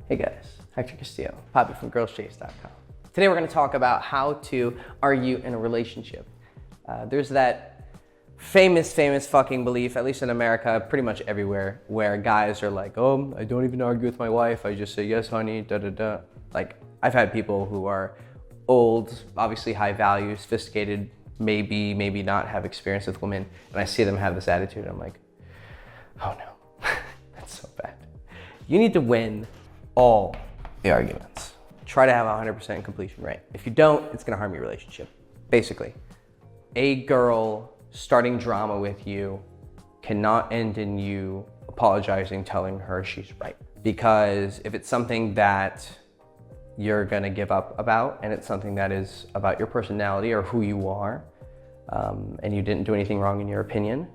Hey guys, Hector Castillo, Poppy from girlschase.com. Today we're going to talk about how to argue in a relationship. There's that famous fucking belief, at least in America, pretty much everywhere, where guys are like, oh, I don't even argue with my wife, I just say, yes, honey, da-da-da. Like, I've had people who are old, obviously high value, sophisticated, maybe not have experience with women, and I see them have this attitude, and I'm like, oh no, that's so bad. You need to win all the arguments. Try to have 100% completion rate. If you don't, it's gonna harm your relationship. Basically, a girl starting drama with you cannot end in you apologizing, telling her she's right. Because if it's something that you're gonna give up about, and it's something that is about your personality or who you are, and you didn't do anything wrong in your opinion,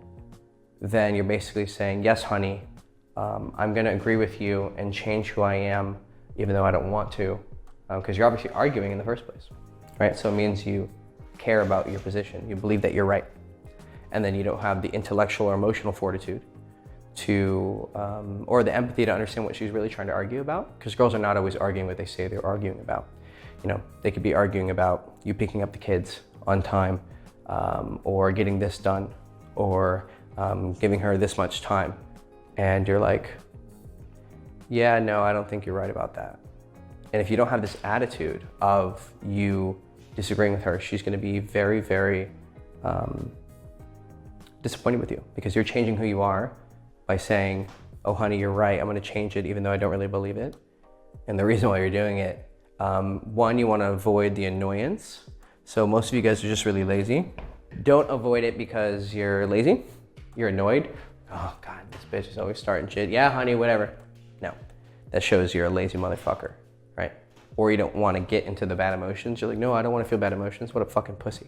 then you're basically saying, yes, honey, I'm gonna agree with you and change who I am, even though I don't want to, because you're obviously arguing in the first place, right? So it means you care about your position, you believe that you're right, and then you don't have the intellectual or emotional fortitude to, or the empathy to understand what she's really trying to argue about, because girls are not always arguing what they say they're arguing about. You know, they could be arguing about you picking up the kids on time, or getting this done, or giving her this much time. And you're like, yeah, no, I don't think you're right about that. And if you don't have this attitude of you disagreeing with her, she's gonna be very disappointed with you, because you're changing who you are by saying, oh honey, you're right, I'm gonna change it even though I don't really believe it. And the reason why you're doing it, one, you wanna avoid the annoyance. So most of you guys are just really lazy. Don't avoid it because you're lazy, you're annoyed. Oh God, this bitch is always starting shit. Yeah, honey, whatever. No, that shows you're a lazy motherfucker, right? Or you don't want to get into the bad emotions. You're like, no, I don't want to feel bad emotions. What a fucking pussy.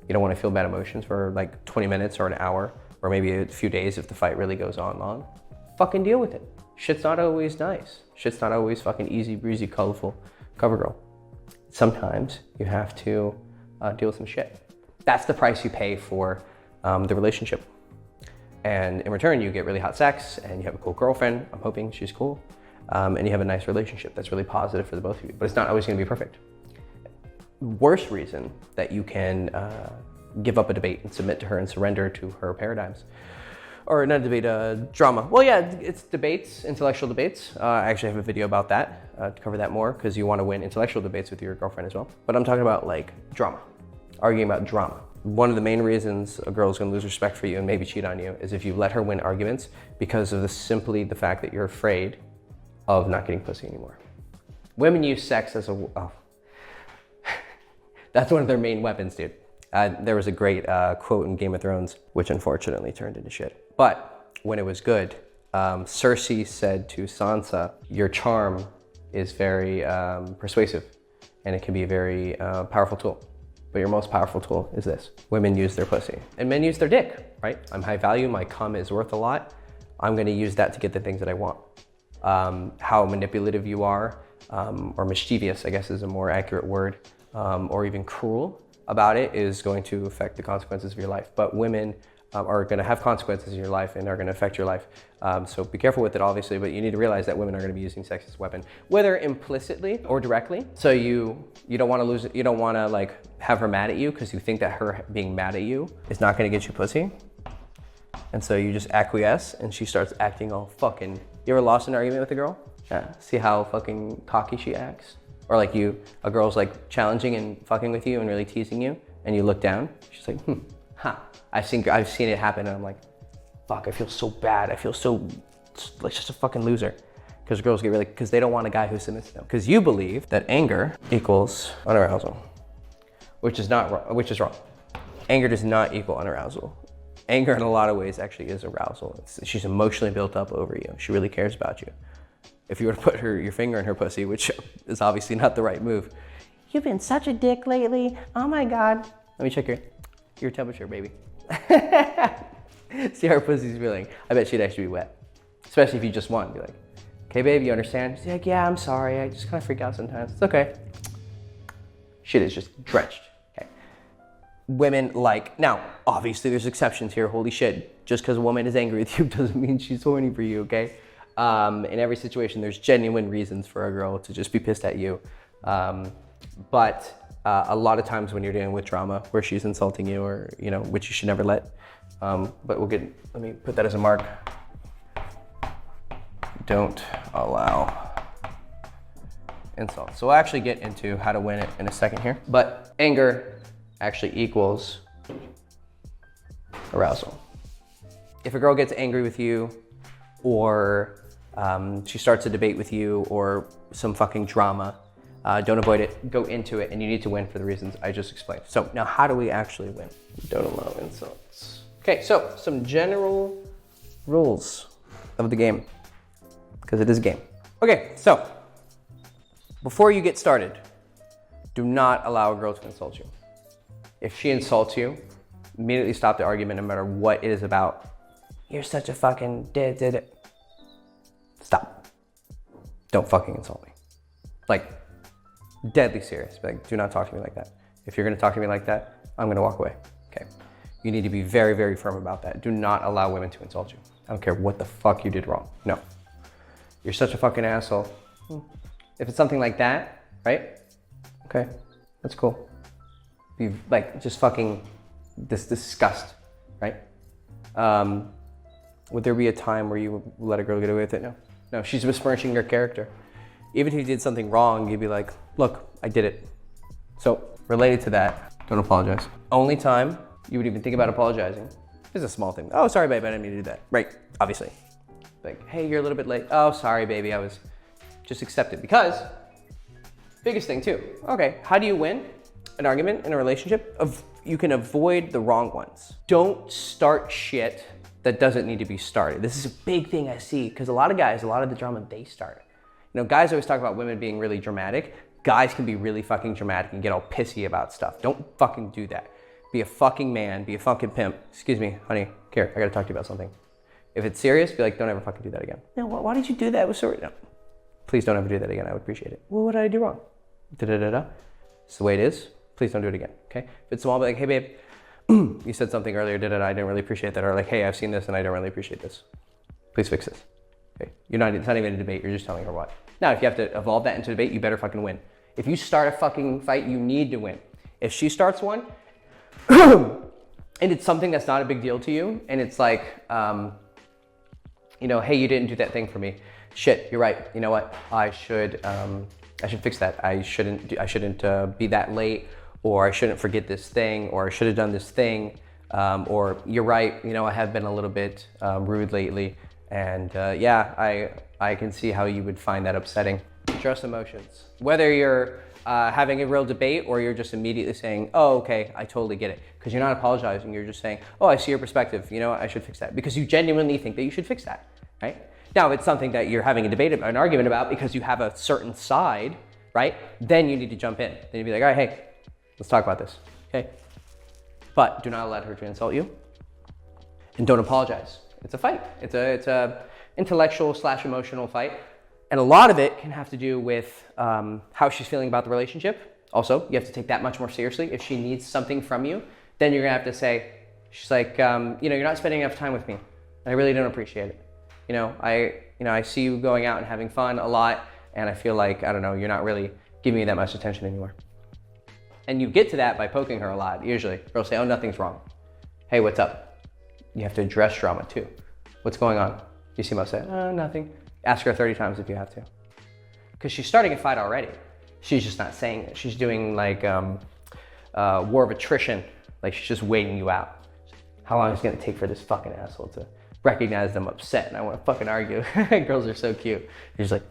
You don't want to feel bad emotions for like 20 minutes or an hour, or maybe a few days if the fight really goes on long. Fucking deal with it. Shit's not always nice. Shit's not always fucking easy, breezy, colorful, cover girl. Sometimes you have to deal with some shit. That's the price you pay for the relationship. And in return, you get really hot sex, and you have a cool girlfriend. I'm hoping she's cool. And you have a nice relationship that's really positive for the both of you, but it's not always gonna be perfect. Worst reason that you can give up a debate and submit to her and surrender to her paradigms, or not a debate, drama. Well, yeah, it's debates, intellectual debates. I actually have a video about that to cover that more, because you wanna win intellectual debates with your girlfriend as well. But I'm talking about like drama, arguing about drama. One of the main reasons a girl is gonna lose respect for you and maybe cheat on you is if you let her win arguments because of simply the fact that you're afraid of not getting pussy anymore. Women use sex as that's one of their main weapons, dude. There was a great quote in Game of Thrones, which unfortunately turned into shit. But when it was good, Cersei said to Sansa, your charm is very persuasive, and it can be a very powerful tool. But your most powerful tool is this. Women use their pussy, and men use their dick, right? I'm high value, my cum is worth a lot. I'm gonna use that to get the things that I want. How manipulative you are, or mischievous, I guess is a more accurate word, or even cruel about it, is going to affect the consequences of your life. But women are gonna have consequences in your life and are gonna affect your life. So be careful with it, obviously, but you need to realize that women are gonna be using sex as a weapon, whether implicitly or directly. So you don't wanna lose it, you don't wanna like have her mad at you because you think that her being mad at you is not gonna get you pussy. And so you just acquiesce and she starts acting all fucking, you ever lost an argument with a girl? Yeah, see how fucking cocky she acts? Or like a girl's like challenging and fucking with you and really teasing you, and you look down, she's like, I've seen it happen, and I'm like, fuck, I feel so bad. I feel so like just a fucking loser. Because girls get really, because they don't want a guy who submits to them. Because you believe that anger equals unarousal, which is wrong. Anger does not equal unarousal. Anger in a lot of ways actually is arousal. She's emotionally built up over you. She really cares about you. If you were to put your finger in her pussy, which is obviously not the right move. You've been such a dick lately. Oh my God. Let me check your temperature, baby. See how her pussy's feeling. I bet she'd actually be wet. Especially if you just won. Be like, okay, babe, you understand? She's like, yeah, I'm sorry. I just kind of freak out sometimes. It's okay. Shit is just drenched. Okay. Women like, now, obviously there's exceptions here. Holy shit. Just because a woman is angry with you doesn't mean she's horny for you, okay? In every situation, there's genuine reasons for a girl to just be pissed at you. But a lot of times when you're dealing with drama where she's insulting you or, you know, which you should never let. But let me put that as a mark. Don't allow insults. So we'll actually get into how to win it in a second here. But anger actually equals arousal. If a girl gets angry with you or she starts a debate with you or some fucking drama, don't avoid it, go into it, and you need to win for the reasons I just explained. So now how do we actually win? Don't allow insults. Okay, so some general rules of the game, because it is a game. Okay, so before you get started, do not allow a girl to insult you. If she insults you, immediately stop the argument no matter what it is about. You're such a fucking did it. Stop. Don't fucking insult me. Like, deadly serious. Like, do not talk to me like that. If you're gonna talk to me like that, I'm gonna walk away, okay? You need to be very, very firm about that. Do not allow women to insult you. I don't care what the fuck you did wrong. No. You're such a fucking asshole. If it's something like that, right? Okay, that's cool. Be like, just fucking disgust, right? Would there be a time where you would let a girl get away with it? No. No, she's besmirching your character. Even if you did something wrong, you'd be like, look, I did it. So related to that, don't apologize. Only time you would even think about apologizing is a small thing. Oh, sorry, babe, I didn't mean to do that. Right, obviously. Like, hey, you're a little bit late. Oh, sorry, baby, just accept it. Because, biggest thing too, okay, how do you win an argument in a relationship? You can avoid the wrong ones. Don't start shit that doesn't need to be started. This is a big thing I see, because a lot of guys, a lot of the drama they start. You know, guys always talk about women being really dramatic. Guys can be really fucking dramatic and get all pissy about stuff. Don't fucking do that. Be a fucking man, be a fucking pimp. Excuse me, honey, here, I gotta talk to you about something. If it's serious, be like, don't ever fucking do that again. No, why did you do that? It was so, no. Please don't ever do that again, I would appreciate it. Well, what did I do wrong? Da-da-da-da. It's the way it is. Please don't do it again, okay? If it's small, be like, hey babe, you said something earlier, da-da-da, I didn't really appreciate that. Or like, hey, I've seen this and I don't really appreciate this. Please fix this. Okay? It's not even a debate, you're just telling her what. Now, if you have to evolve that into a debate, you better fucking win. If you start a fucking fight, you need to win. If she starts one, and it's something that's not a big deal to you, and it's like, you know, hey, you didn't do that thing for me. Shit, you're right. You know what? I should fix that. I shouldn't be that late, or I shouldn't forget this thing, or I should have done this thing, or you're right. You know, I have been a little bit rude lately, and yeah, I can see how you would find that upsetting. Trust emotions. Whether you're having a real debate or you're just immediately saying, oh, okay, I totally get it. Because you're not apologizing, you're just saying, oh, I see your perspective. You know what? I should fix that. Because you genuinely think that you should fix that, right? Now, if it's something that you're having a debate, an argument about because you have a certain side, right? Then you need to jump in. Then you'd be like, all right, hey, let's talk about this, okay? But do not let her to insult you. And don't apologize. It's a fight. It's a intellectual / emotional fight. And a lot of it can have to do with how she's feeling about the relationship. Also, you have to take that much more seriously. If she needs something from you, then you're gonna have to say, she's like, you know, you're not spending enough time with me. I really don't appreciate it. You know, I see you going out and having fun a lot, and I feel like, I don't know, you're not really giving me that much attention anymore. And you get to that by poking her a lot, usually. Girls say, oh, nothing's wrong. Hey, what's up? You have to address drama too. What's going on? You see most say, oh, nothing. Ask her 30 times if you have to. Because she's starting a fight already. She's just not saying it. She's doing like war of attrition. Like she's just waiting you out. How long is it gonna take for this fucking asshole to recognize I'm upset and I wanna fucking argue? Girls are so cute. She's like,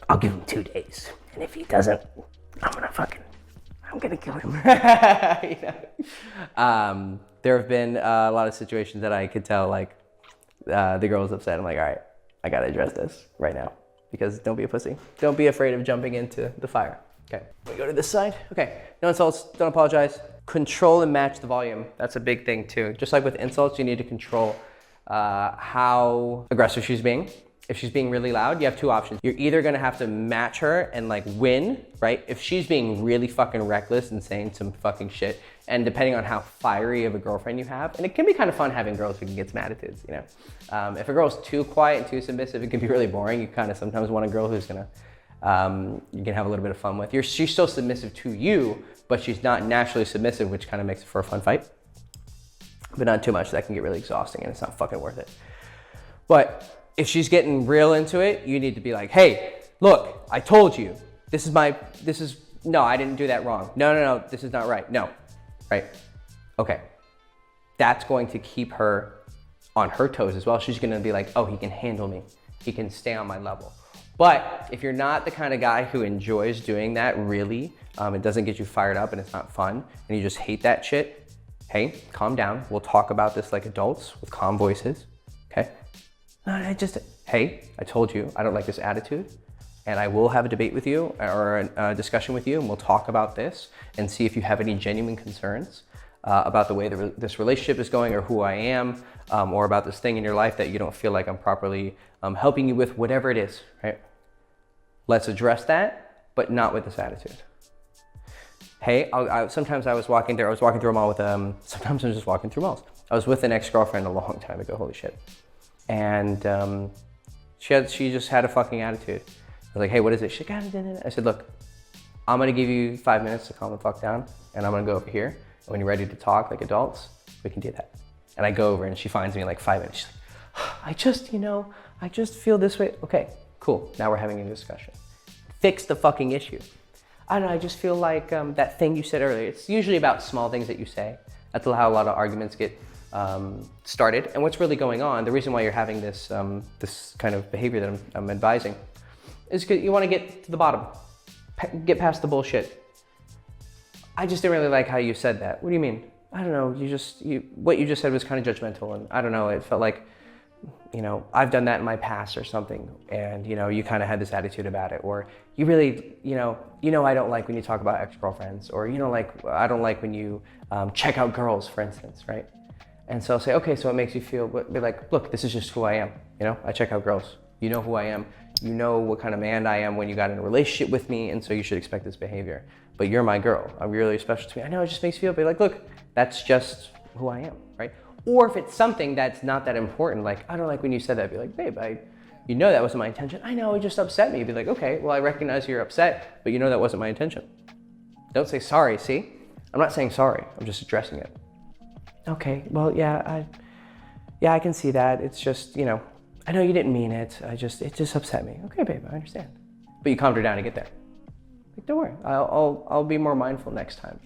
I'll give him 2 days. And if he doesn't, I'm gonna kill him. You know? There have been a lot of situations that I could tell like the girl was upset. I'm like, all right, I gotta address this right now. Because don't be a pussy. Don't be afraid of jumping into the fire. Okay, we go to this side. Okay, no insults, don't apologize. Control and match the volume. That's a big thing too. Just like with insults, you need to control how aggressive she's being If she's being really loud, you have two options. You're either gonna have to match her and like win, right? If she's being really fucking reckless and saying some fucking shit, and depending on how fiery of a girlfriend you have, and it can be kind of fun having girls who can get some attitudes, you know? If a girl's too quiet and too submissive, it can be really boring. You kind of sometimes want a girl who's gonna, you can have a little bit of fun with. She's still submissive to you, but she's not naturally submissive, which kind of makes it for a fun fight. But not too much, that can get really exhausting and it's not fucking worth it. But if she's getting real into it, you need to be like, hey, look, I told you, no, I didn't do that wrong. No, this is not right. No, right? Okay. That's going to keep her on her toes as well. She's gonna be like, oh, he can handle me. He can stay on my level. But if you're not the kind of guy who enjoys doing that really, it doesn't get you fired up and it's not fun, and you just hate that shit, hey, calm down. We'll talk about this like adults with calm voices, okay? Hey, I told you I don't like this attitude, and I will have a debate with you or a discussion with you, and we'll talk about this and see if you have any genuine concerns about the way this relationship is going, or who I am, or about this thing in your life that you don't feel like I'm properly helping you with, whatever it is, right? Let's address that, but not with this attitude. Hey, sometimes I was walking through a mall with, sometimes I'm just walking through malls. I was with an ex-girlfriend a long time ago, holy shit. And she just had a fucking attitude. I was like, hey, what is it? She's like, I said, look, I'm gonna give you 5 minutes to calm the fuck down, and I'm gonna go over here. And when you're ready to talk like adults, we can do that. And I go over and she finds me in like 5 minutes. She's like, I just feel this way. Okay, cool, now we're having a discussion. Fix the fucking issue. I don't know, I just feel like that thing you said earlier, it's usually about small things that you say. That's how a lot of arguments get started. And what's really going on, the reason why you're having this this kind of behavior that I'm advising, is because you want to get to the bottom, get past the bullshit. I just didn't really like how you said that. What do you mean? I don't know, what you just said was kind of judgmental, and I don't know, it felt like, I've done that in my past or something, and you kind of had this attitude about it, or you really, I don't like when you talk about ex-girlfriends, or I don't like when you check out girls, for instance, right? And so I'll say, okay, so it makes you feel, but be like, look, this is just who I am. I check out girls. You know who I am. You know what kind of man I am when you got in a relationship with me, and so you should expect this behavior. But you're my girl. I'm really special to me. I know, it just makes you feel, be like, look, that's just who I am, right? Or if it's something that's not that important, like, I don't like when you said that, be like, babe, that wasn't my intention. I know, it just upset me. Be like, okay, well, I recognize you're upset, but that wasn't my intention. Don't say sorry, see? I'm not saying sorry, I'm just addressing it. Okay, well, yeah, I can see that. It's just, I know you didn't mean it. It just upset me. Okay, babe, I understand. But you calmed her down to get there. Like, don't worry, I'll be more mindful next time,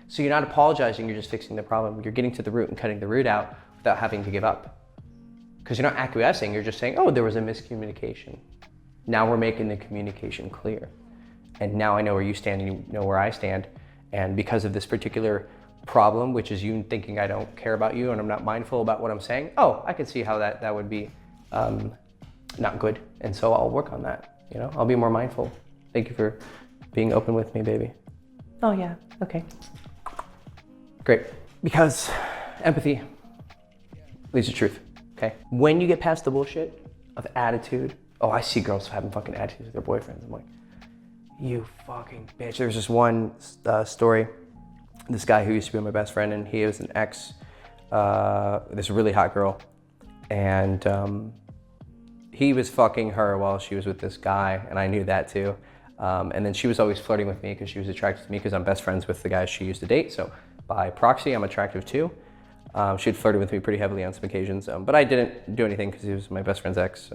So you're not apologizing, you're just fixing the problem. You're getting to the root and cutting the root out without having to give up. Because you're not acquiescing, you're just saying, oh, there was a miscommunication. Now we're making the communication clear. And now I know where you stand and you know where I stand. And because of this particular problem, which is you thinking I don't care about you and I'm not mindful about what I'm saying, oh, I can see how that would be not good. And so I'll work on that, I'll be more mindful. Thank you for being open with me, baby. Oh yeah, okay. Great, because empathy leads to truth, okay? When you get past the bullshit of attitude, oh, I see girls having fucking attitudes with their boyfriends. I'm like, you fucking bitch. There's this one story. This guy who used to be my best friend, and he was an ex, this really hot girl, and he was fucking her while she was with this guy, and I knew that too. And then she was always flirting with me because she was attracted to me because I'm best friends with the guys she used to date. So by proxy, I'm attractive too. She had flirted with me pretty heavily on some occasions, but I didn't do anything because he was my best friend's ex.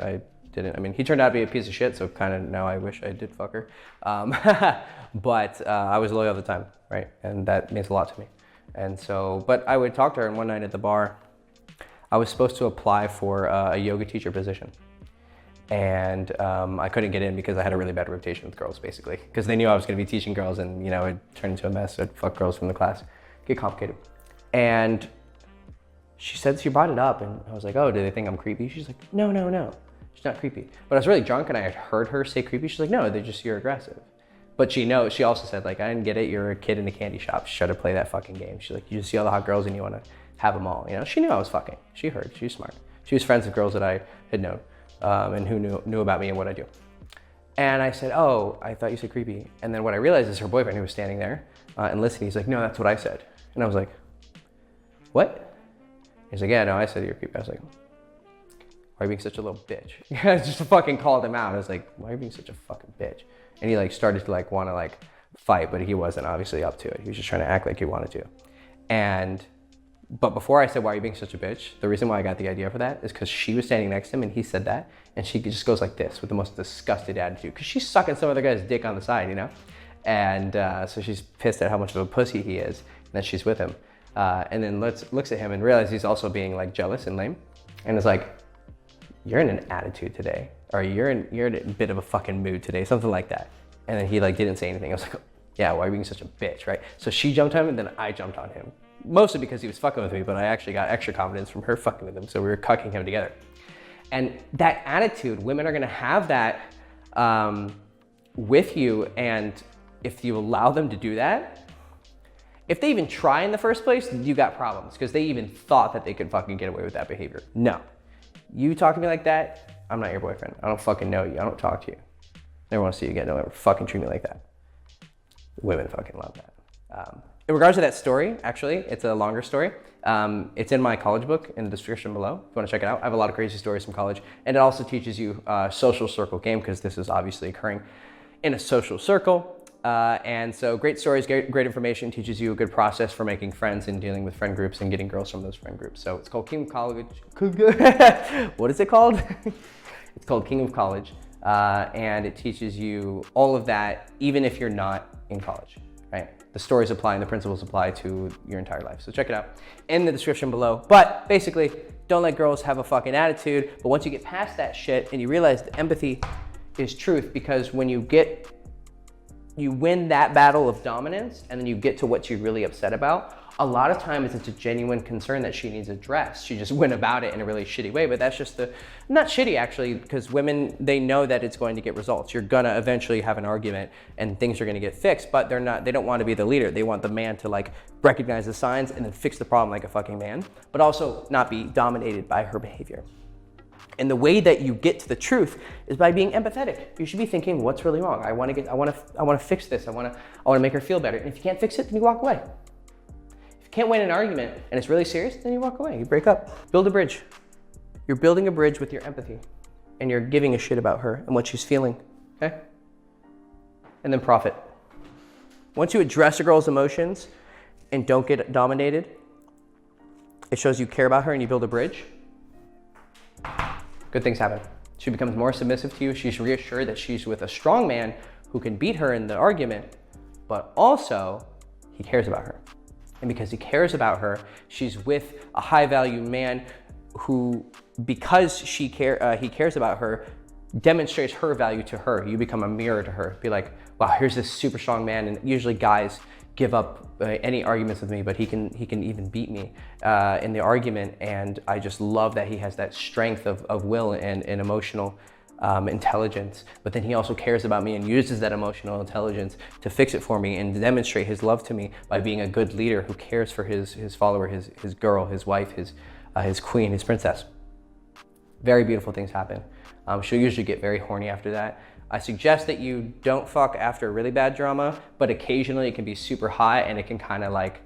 He turned out to be a piece of shit, so kind of now I wish I did fuck her. But I was loyal at the time, right? And that means a lot to me. And so, but I would talk to her, and one night at the bar, I was supposed to apply for a yoga teacher position. And I couldn't get in because I had a really bad reputation with girls, basically. Because they knew I was gonna be teaching girls, and it'd turn into a mess. I'd fuck girls from the class, get complicated. And she said, she brought it up, and I was like, oh, do they think I'm creepy? She's like, no. She's not creepy. But I was really drunk, and I had heard her say creepy. She's like, no, they're just, you're aggressive. But she also said, like, I didn't get it. You're a kid in a candy shop. She tried to play that fucking game. She's like, you just see all the hot girls and you want to have them all. She knew I was fucking. She heard. She was smart. She was friends with girls that I had known and who knew about me and what I do. And I said, oh, I thought you said creepy. And then what I realized is her boyfriend, who was standing there and listening, he's like, no, that's what I said. And I was like, what? He's like, yeah, no, I said you're creepy. I was like, why are you being such a little bitch? I just fucking called him out. I was like, why are you being such a fucking bitch? And he like started to like want to like fight, but he wasn't obviously up to it. He was just trying to act like he wanted to. But before I said, why are you being such a bitch? The reason why I got the idea for that is because she was standing next to him and he said that. And she just goes like this with the most disgusted attitude because she's sucking some other guy's dick on the side, you know? And so she's pissed at how much of a pussy he is and that she's with him. And then looks at him and realizes he's also being like jealous and lame. And is like, you're in an attitude today. Or you're in a bit of a fucking mood today, something like that. And then he like didn't say anything. I was like, yeah, why are you being such a bitch, right? So she jumped on him and then I jumped on him. Mostly because he was fucking with me, but I actually got extra confidence from her fucking with him. So we were cucking him together. And that attitude, women are gonna have that with you. And if you allow them to do that, if they even try in the first place, you got problems because they even thought that they could fucking get away with that behavior. No, you talk to me like that, I'm not your boyfriend. I don't fucking know you, I don't talk to you. Never wanna see you again, don't ever fucking treat me like that. Women fucking love that. In regards to that story, actually, it's a longer story. It's in my college book in the description below. If you want to check it out, I have a lot of crazy stories from college. And it also teaches you social circle game because this is obviously occurring in a social circle. And so great stories, great information, teaches you a good process for making friends and dealing with friend groups and getting girls from those friend groups. So it's called King of College. What is it called? It's called King of College. And it teaches you all of that, even if you're not in college, right? The stories apply and the principles apply to your entire life. So check it out in the description below. But basically, don't let girls have a fucking attitude. But once you get past that shit and you realize that empathy is truth, because when you win that battle of dominance and then you get to what you're really upset about, a lot of times it's a genuine concern that she needs addressed. She just went about it in a really shitty way, but that's just not shitty actually, because women, they know that it's going to get results. You're gonna eventually have an argument and things are gonna get fixed, but they don't want to be the leader. They want the man to like recognize the signs and then fix the problem like a fucking man, but also not be dominated by her behavior. And the way that you get to the truth is by being empathetic. You should be thinking, what's really wrong? I want to fix this. I want to make her feel better. And if you can't fix it, then you walk away. Can't win an argument and it's really serious, then you walk away, you break up. Build a bridge. You're building a bridge with your empathy and you're giving a shit about her and what she's feeling, okay? And then profit. Once you address a girl's emotions and don't get dominated, it shows you care about her and you build a bridge. Good things happen. She becomes more submissive to you. She's reassured that she's with a strong man who can beat her in the argument, but also he cares about her. And because he cares about her, she's with a high-value man who, because he cares about her, demonstrates her value to her. You become a mirror to her. Be like, wow, here's this super strong man. And usually guys give up any arguments with me, but he can even beat me in the argument. And I just love that he has that strength of will and emotional intelligence, but then he also cares about me and uses that emotional intelligence to fix it for me and demonstrate his love to me by being a good leader who cares for his follower, his girl, his wife, his queen, his princess. Very beautiful things happen. She'll usually get very horny after that. I suggest that you don't fuck after really bad drama, but occasionally it can be super hot and it can kind of like,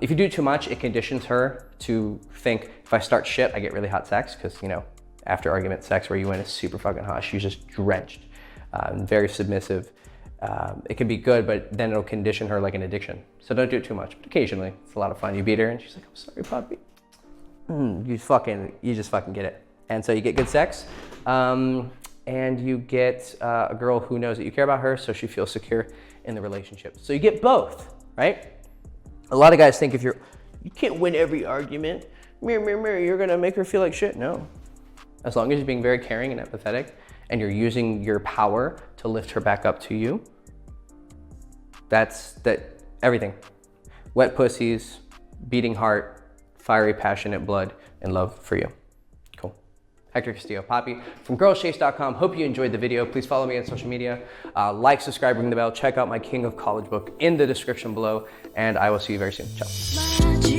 if you do too much, it conditions her to think, if I start shit, I get really hot sex, because, you know, after argument sex where you win is super fucking hot. She's just drenched, very submissive. It can be good, but then it'll condition her like an addiction. So don't do it too much, but occasionally it's a lot of fun. You beat her and she's like, I'm sorry, puppy. You just fucking get it. And so you get good sex, and you get a girl who knows that you care about her, so she feels secure in the relationship. So you get both, right? A lot of guys think you can't win every argument. You're gonna make her feel like shit. No. As long as you're being very caring and empathetic and you're using your power to lift her back up to you, that's everything. Wet pussies, beating heart, fiery, passionate blood, and love for you. Cool. Hector Castillo, Poppy from girlschase.com. Hope you enjoyed the video. Please follow me on social media. Like, subscribe, ring the bell. Check out my King of College book in the description below, and I will see you very soon. Ciao.